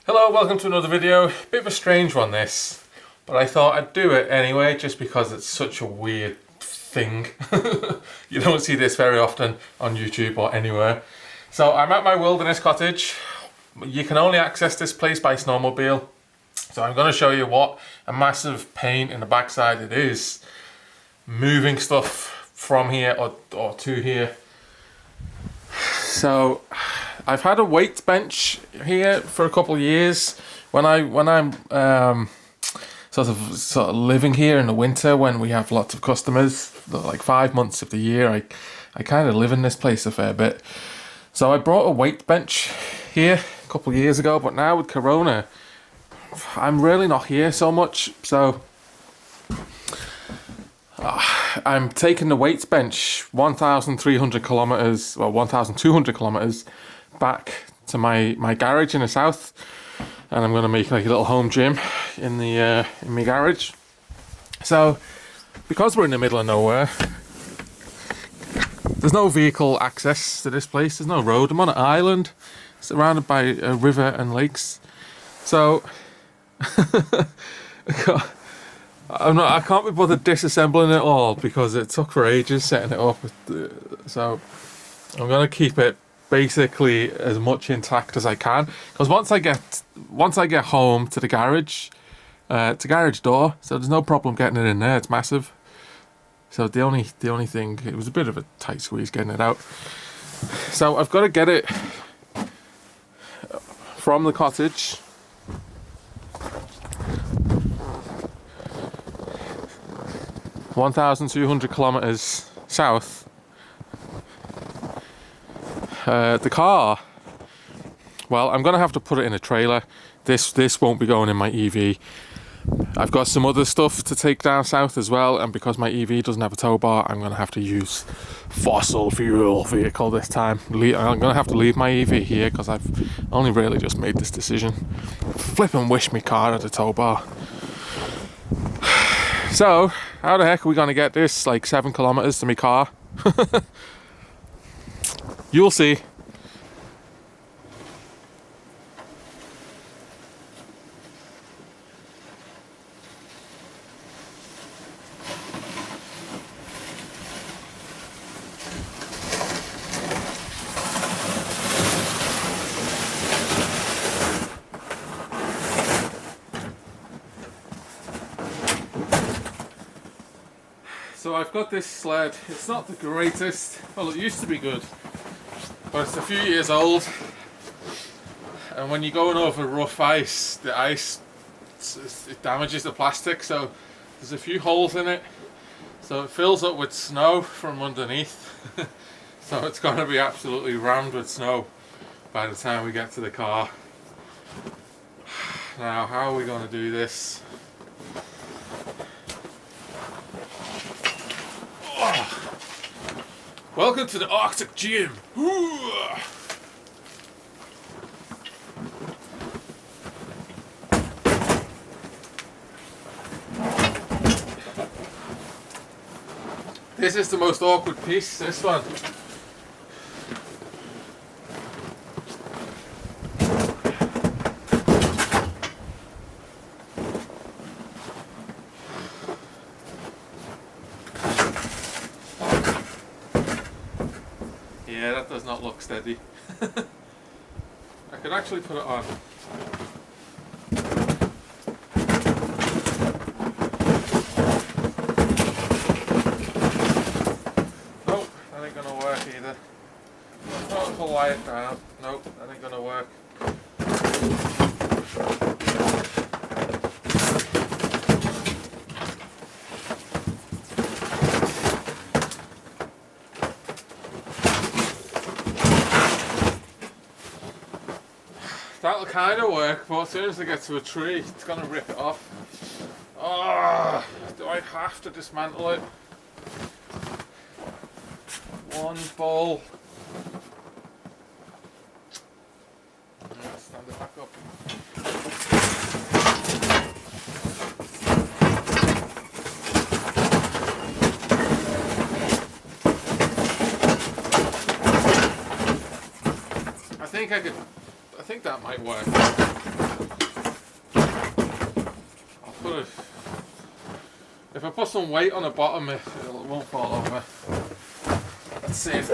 Hello, welcome to another video. Bit of a strange one this, but I thought I'd do it anyway just because it's such a weird thing. You don't see this very often on YouTube or anywhere. So I'm at my wilderness cottage. You can only access this place by snowmobile. So I'm going to show you what a massive pain in the backside it is moving stuff from here or to here. So I've had a weight bench here for a couple of years. When I'm sort of living here in the winter when we have lots of customers, like 5 months of the year, I kind of live in this place a fair bit. So I brought a weight bench here a couple of years ago, but now with Corona, I'm really not here so much. So I'm taking the weights bench 1,300 kilometers, well 1,200 kilometers back to my garage in the south, and I'm going to make like a little home gym in my garage. So because we're in the middle of nowhere, there's no vehicle access to this place. There's no road. I'm on an island surrounded by a river and lakes. So I can't be bothered disassembling it all because it took for ages setting it up. So I'm gonna keep it basically as much intact as I can, because once I get home to the garage, it's a garage door, so there's no problem getting it in there. It's massive. So the only thing, it was a bit of a tight squeeze getting it out. So I've got to get it from the cottage. (1,200 kilometers south). The car, well, I'm gonna have to put it in a trailer. This won't be going in my EV. I've got some other stuff to take down south as well, and because my EV doesn't have a tow bar, I'm gonna have to use fossil fuel vehicle this time. I'm gonna have to leave my EV here because I've only really just made this decision. Flippin' wish my car had a tow bar. So how the heck are we gonna get this like 7 kilometers to my car? You'll see. So I've got this sled. It's not the greatest. Well, it used to be good, but it's a few years old. And when you're going over rough ice, the ice it damages the plastic. So there's a few holes in it. So it fills up with snow from underneath. So it's going to be absolutely rammed with snow by the time we get to the car. Now, how are we going to do this? Welcome to the Arctic Gym. This is the most awkward piece, this one. Yeah, that does not look steady. I could actually put it on. Nope, that ain't gonna work either. Not to lie it down. Nope, that ain't gonna work. That'll kind of work, but as soon as I get to a tree, it's going to rip it off. Oh, do I have to dismantle it? One ball. Stand it back up. I think that might work. if I put some weight on the bottom, it won't fall over. Let's see if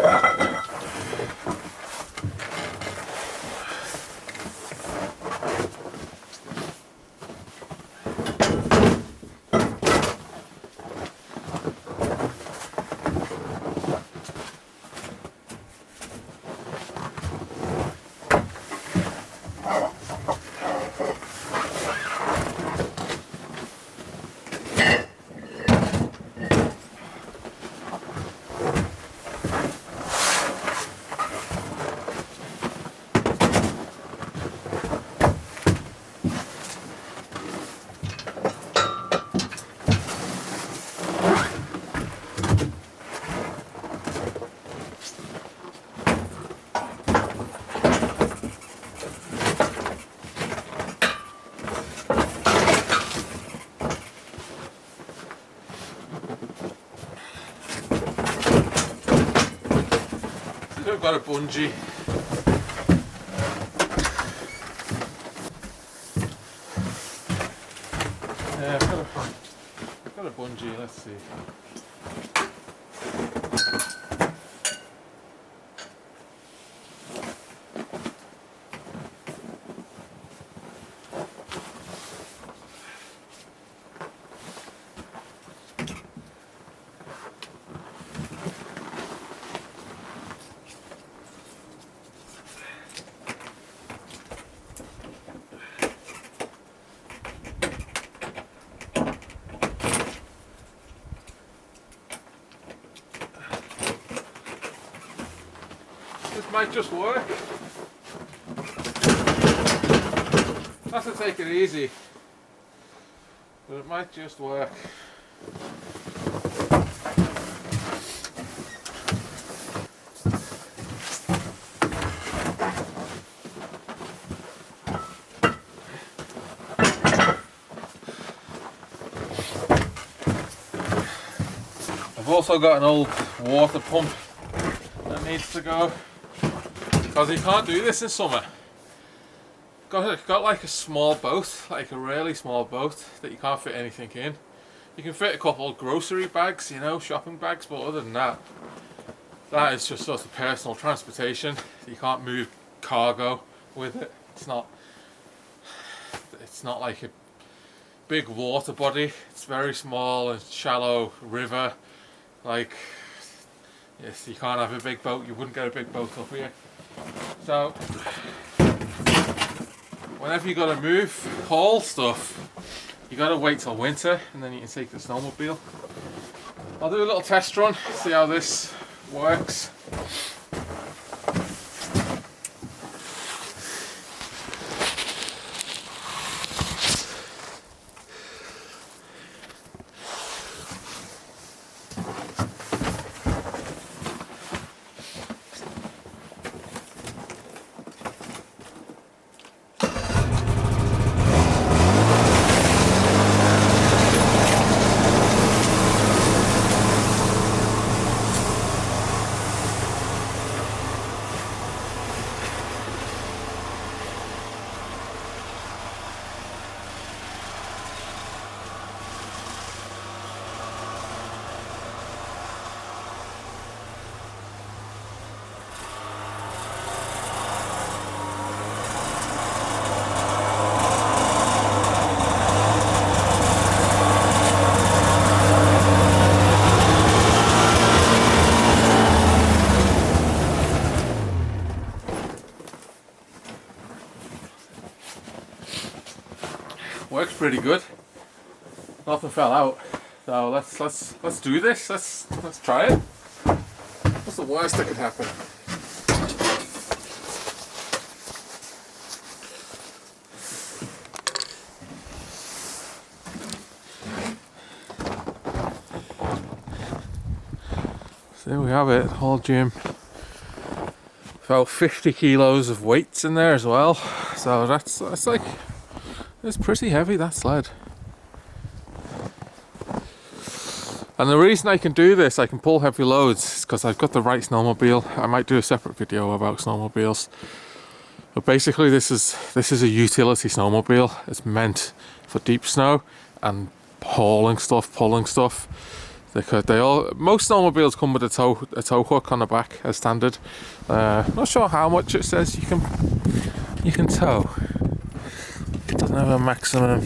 I've got a bungee. Yeah, I've got a bungee, let's see. This might just work. Not to take it easy, but it might just work. I've also got an old water pump that needs to go, because you can't do this in summer. Got like a small boat, like a really small boat that you can't fit anything in. You can fit a couple of grocery bags, you know, shopping bags, but other than that, that is just sort of personal transportation. You can't move cargo with it. It's not like a big water body. It's very small and shallow river. Like, yes, you can't have a big boat. You wouldn't get a big boat up here. So whenever you got to move, haul stuff, you got to wait till winter, and then you can take the snowmobile. I'll do a little test run, see how this works. Works pretty good. Nothing fell out. So let's do this. Let's try it. What's the worst that could happen? So there we have it, whole gym. About 50 kilos of weights in there as well. So that's like, it's pretty heavy, that sled. And the reason I can do this, I can pull heavy loads, is because I've got the right snowmobile. I might do a separate video about snowmobiles. But basically this is a utility snowmobile. It's meant for deep snow and hauling stuff, pulling stuff. Most snowmobiles come with a tow hook on the back as standard. Not sure how much it says you can tow. It doesn't have a maximum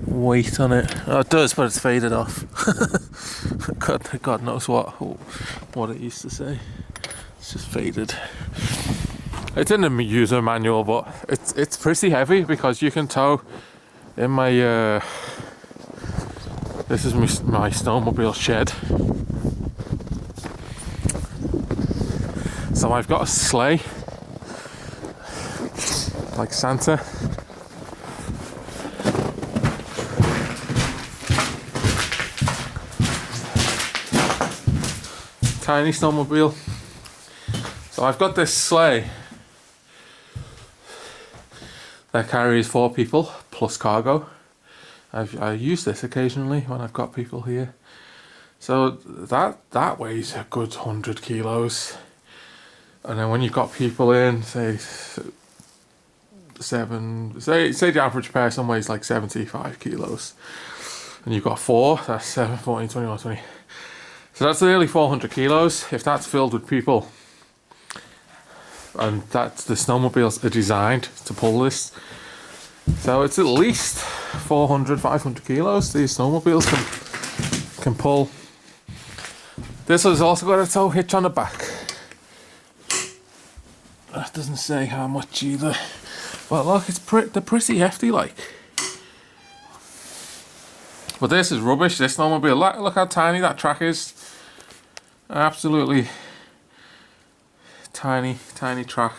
weight on it. Oh, it does, but it's faded off. God knows what it used to say. It's just faded. It's in the user manual, but it's pretty heavy because you can tow. In my this is my snowmobile shed. So I've got a sleigh, like Santa. Tiny snowmobile. So I've got this sleigh that carries 4 people plus cargo. I use this occasionally when I've got people here. So that weighs a good 100 kilos. And then when you've got people in, say the average person weighs like 75 kilos. And you've got 4, that's 7, 14, 21, 20. So that's nearly 400 kilos if that's filled with people. And that's the snowmobiles are designed to pull this. So it's at least 400, 500 kilos these snowmobiles can pull. This has also got a tow hitch on the back. That doesn't say how much either. But look, they're pretty hefty like. But this is rubbish, this snowmobile. Look how tiny that track is. Absolutely tiny track.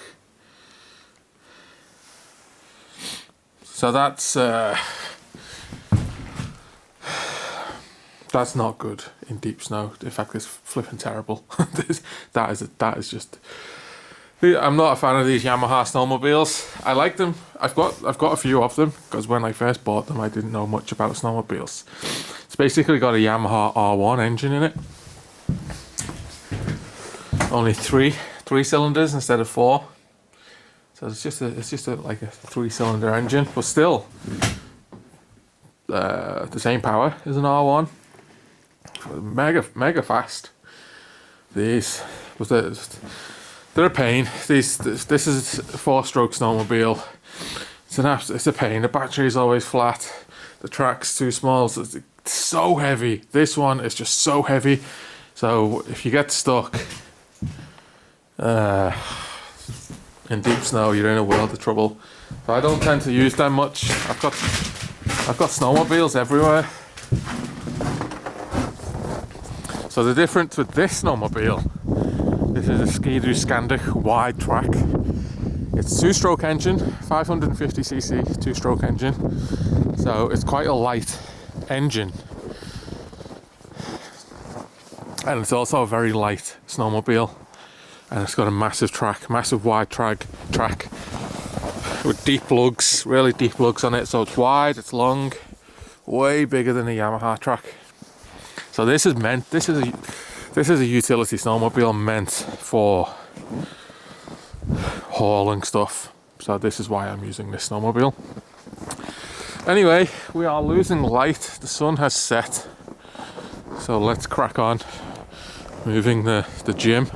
So that's not good in deep snow. In fact, it's flipping terrible. that is just. I'm not a fan of these Yamaha snowmobiles. I like them. I've got a few of them because when I first bought them, I didn't know much about snowmobiles. It's basically got a Yamaha R1 engine in it. Only three cylinders instead of 4. So it's just like a 3-cylinder engine, but still the same power as an R1. Mega fast. They're a pain. This is a 4-stroke snowmobile. It's a pain. The battery is always flat. The track's too small. So it's so heavy. This one is just so heavy. So if you get stuck in deep snow, you're in a world of trouble. So I don't tend to use them much. I've got snowmobiles everywhere. So the difference with this snowmobile, this is a Ski-Doo Scandic wide track. It's 2-stroke engine, 550cc 2-stroke engine. So it's quite a light engine. And it's also a very light snowmobile. And it's got a massive wide track with deep lugs, really deep lugs on it. So it's wide, it's long, way bigger than a Yamaha track. So this is a utility snowmobile meant for hauling stuff. So this is why I'm using this snowmobile. Anyway, we are losing light. The sun has set. So let's crack on moving the gym.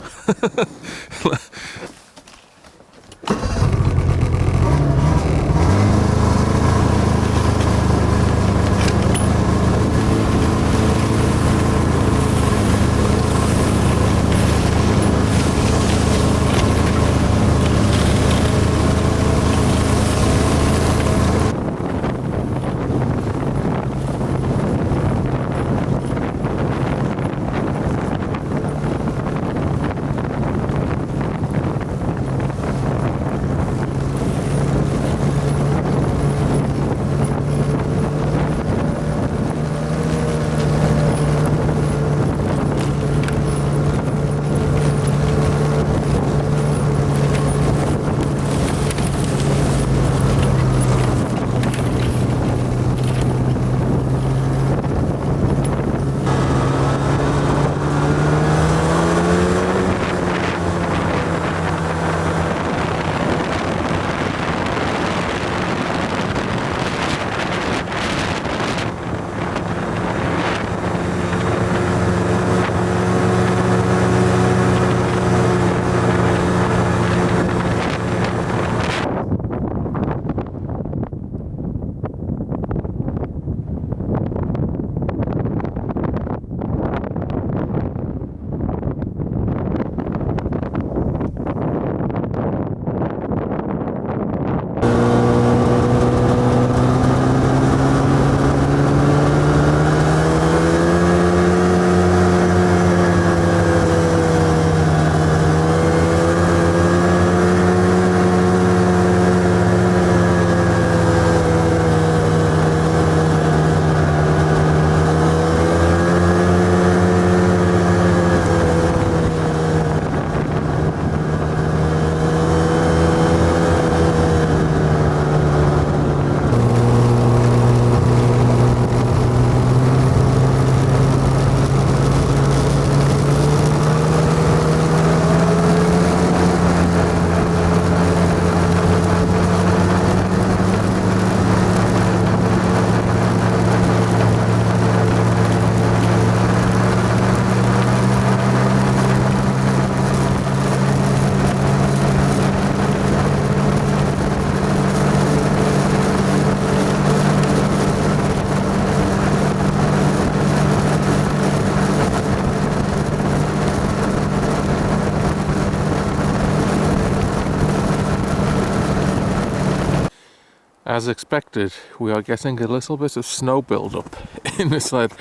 As expected, we are getting a little bit of snow build-up in the sled.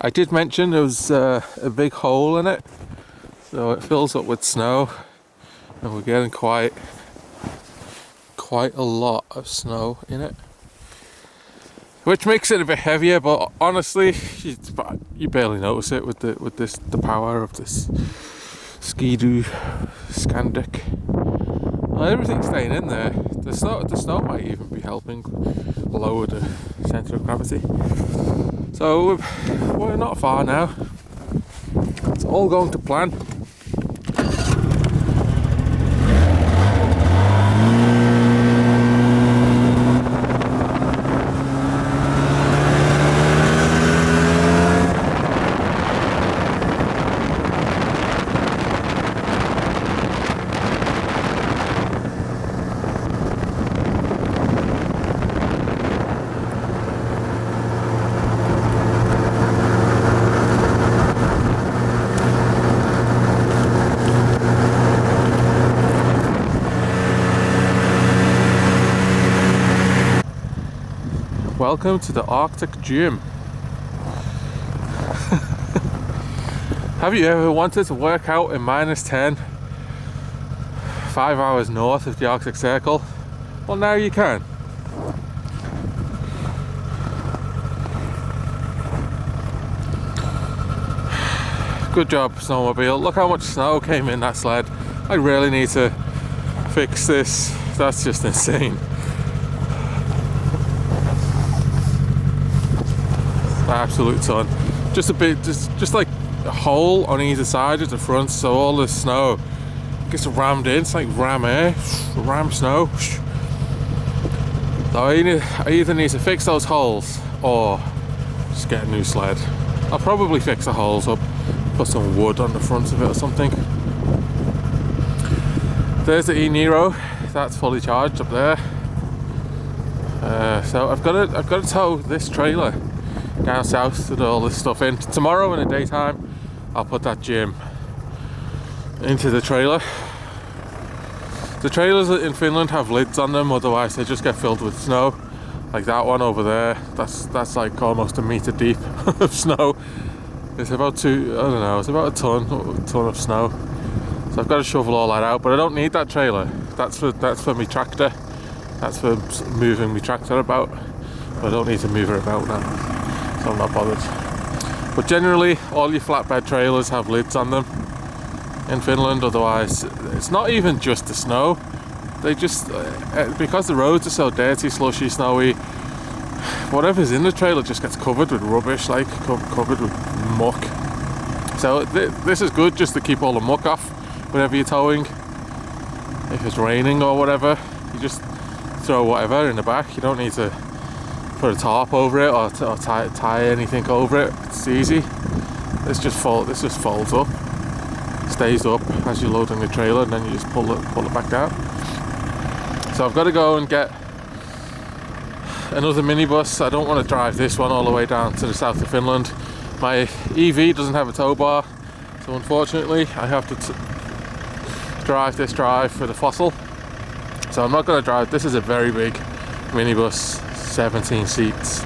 I did mention there was a big hole in it, so it fills up with snow, and we're getting quite a lot of snow in it, which makes it a bit heavier. But honestly, you barely notice it with the power of this Ski-Doo Scandic. Well, everything's staying in there. The snow might even be helping lower the centre of gravity. So we're not far now. It's all going to plan. Welcome to the Arctic Gym. Have you ever wanted to work out in -10, 5 hours north of the Arctic Circle? Well, now you can. Good job, Snowmobile. Look how much snow came in that sled. I really need to fix this. That's just insane. Absolute ton. Just a bit, just like a hole on either side of the front, so all the snow gets rammed in. It's like ram air, ram snow. So I either need to fix those holes or just get a new sled. I'll probably fix the holes up, put some wood on the front of it or something. There's the e-Nero. That's fully charged up there. So I've got to tow this trailer down south to do all this stuff in. Tomorrow in the daytime I'll put that gym into the trailer. The trailers in Finland have lids on them, otherwise they just get filled with snow. Like that one over there, that's like almost a meter deep of snow. It's about it's about a ton of snow. So I've got to shovel all that out, but I don't need that trailer. That's for my tractor. That's for moving my tractor about. But I don't need to move it about now. So I'm not bothered. But generally all your flatbed trailers have lids on them in Finland, otherwise it's not even just the snow. They just because the roads are so dirty, slushy, snowy, whatever's in the trailer just gets covered with rubbish, like covered with muck. So this is good just to keep all the muck off whenever you're towing. If it's raining or whatever, you just throw whatever in the back. You don't need to put a tarp over it or tie anything over it. It's easy. This just folds up, stays up as you're loading the trailer, and then you just pull it back down. So I've got to go and get another minibus. I don't want to drive this one all the way down to the south of Finland. My EV doesn't have a tow bar, so unfortunately I have to drive this drive for the fossil. So I'm not going to drive. This is a very big minibus, 17 seats.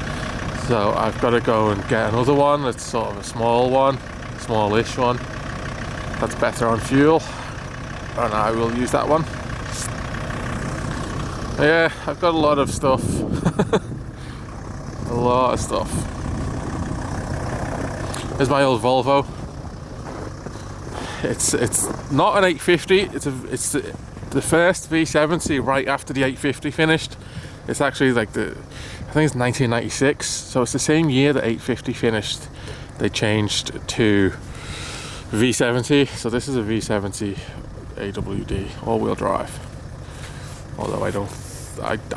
So I've got to go and get another one that's sort of a smallish one. That's better on fuel, and I will use that one. Yeah, I've got a lot of stuff. A lot of stuff. There's my old Volvo. It's not an 850. It's the first V70 right after the 850 finished. It's actually like I think it's 1996. So it's the same year the 850 finished. They changed to V70. So this is a V70 AWD all-wheel drive. Although I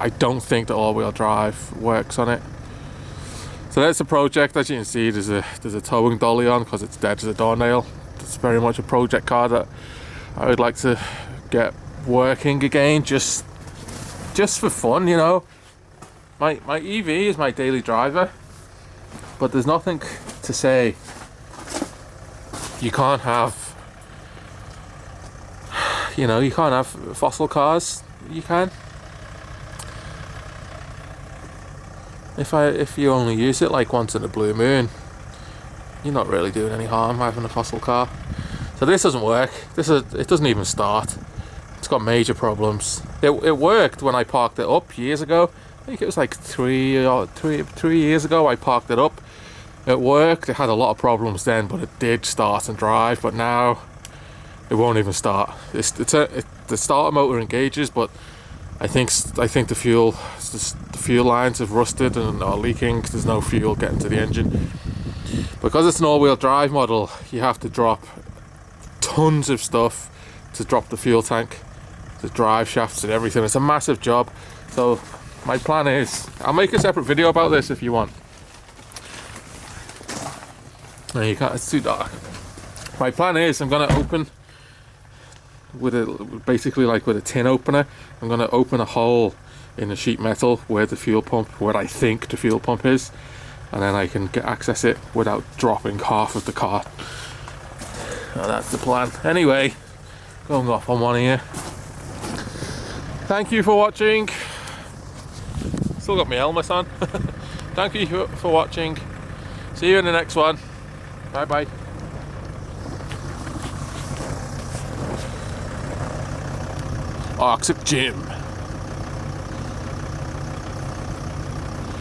don't think the all-wheel drive works on it. So that's the project. As you can see, there's a towing dolly on because it's dead as a doornail. It's very much a project car that I would like to get working again, just for fun, you know. My EV is my daily driver, but there's nothing to say you can't have, you know, you can't have fossil cars. You can. If you only use it like once in a blue moon, you're not really doing any harm having a fossil car. So this doesn't work. It doesn't even start. It's got major problems. It worked when I parked it up years ago. I think it was like three years ago I parked it up. It worked. It had a lot of problems then, but it did start and drive. But now it won't even start. The starter motor engages, but I think the fuel lines have rusted and are leaking. There's no fuel getting to the engine. Because it's an all-wheel drive model, you have to drop tons of stuff to drop the fuel tank, the drive shafts and everything. It's a massive job. So my plan is, I'll make a separate video about this if you want. No, you can't, it's too dark. My plan is I'm going to open basically like with a tin opener. I'm going to open a hole in the sheet metal where I think the fuel pump is, and then I can access it without dropping half of the car. Oh, that's the plan. Anyway, going off on one here. Thank you for watching. Still got my helmet on. Thank you for watching. See you in the next one. Bye bye. Arctic Jim.